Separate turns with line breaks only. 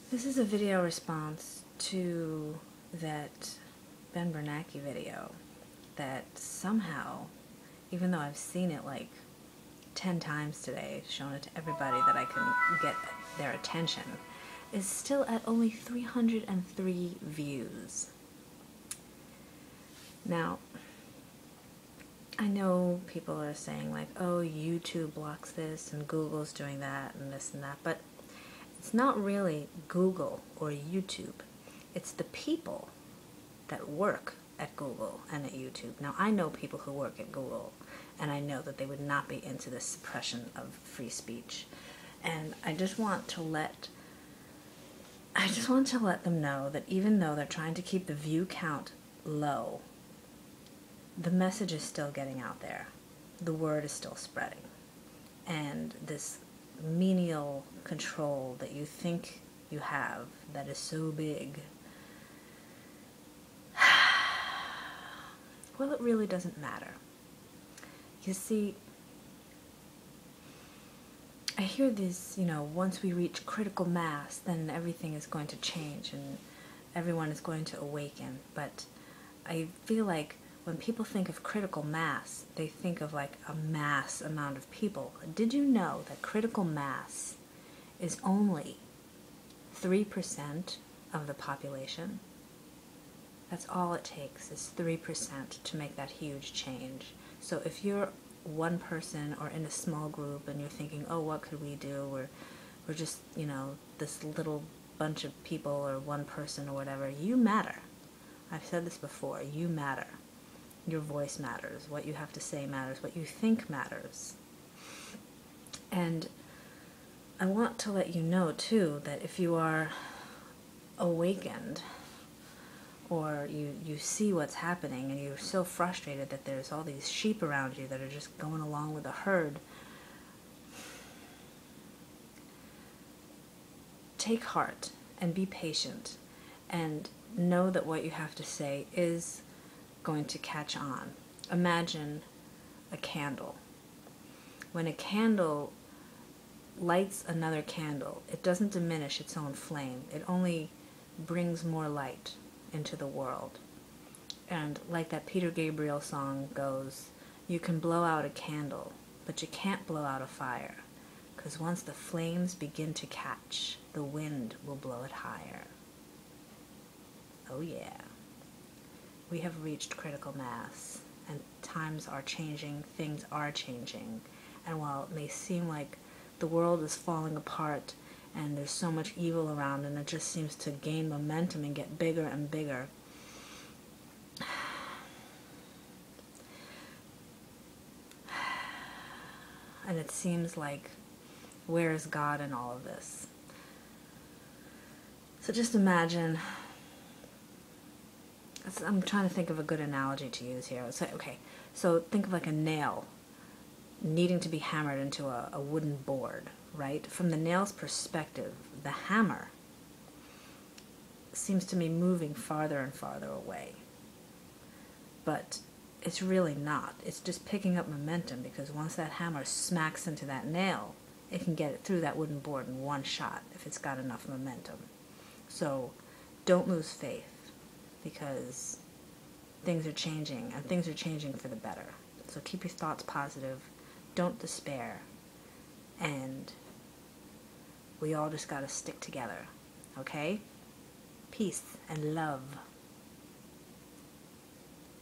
This is a video response to that Ben Bernanke video that somehow, even though I've seen it like 10 times today, shown it to everybody that I can get their attention, is still at only 303 views. Now, I know people are saying like, oh, YouTube blocks this and Google's doing that and this and that, but it's not really Google or YouTube. It's the people that work at Google and at YouTube. Now, I know people who work at Google, and I know that they would not be into the suppression of free speech. And I just want to let them know that even though they're trying to keep the view count low, the message is still getting out there. The word is still spreading. And this menial control that you think you have that is so big, well, it really doesn't matter. You see, I hear this, once we reach critical mass, then everything is going to change and everyone is going to awaken. But I feel like when people think of critical mass, they think of like a mass amount of people. Did you know that critical mass is only 3% of the population? That's all it takes, is 3% to make that huge change. So if you're one person or in a small group and you're thinking, oh, what could we do? We're just, this little bunch of people or one person or whatever. You matter. I've said this before. You matter. Your voice matters. What you have to say matters. What you think matters. And I want to let you know, too, that if you are awakened or you see what's happening and you're so frustrated that there's all these sheep around you that are just going along with the herd, take heart and be patient and know that what you have to say is going to catch on. Imagine a candle. When a candle lights another candle, it doesn't diminish its own flame. It only brings more light into the world. And like that Peter Gabriel song goes, you can blow out a candle, but you can't blow out a fire, because once the flames begin to catch, the wind will blow it higher. Oh yeah. We have reached critical mass, and times are changing, things are changing, and while it may seem like the world is falling apart and there's so much evil around and it just seems to gain momentum and get bigger and bigger, and it seems like, where is God in all of this? So just imagine, I'm trying to think of a good analogy to use here. So think of like a nail needing to be hammered into a wooden board, right? From the nail's perspective, the hammer seems to be moving farther and farther away. But it's really not. It's just picking up momentum, because once that hammer smacks into that nail, it can get it through that wooden board in one shot if it's got enough momentum. So don't lose faith, because things are changing, and things are changing for the better. So keep your thoughts positive, don't despair, and we all just gotta stick together, okay? Peace and love.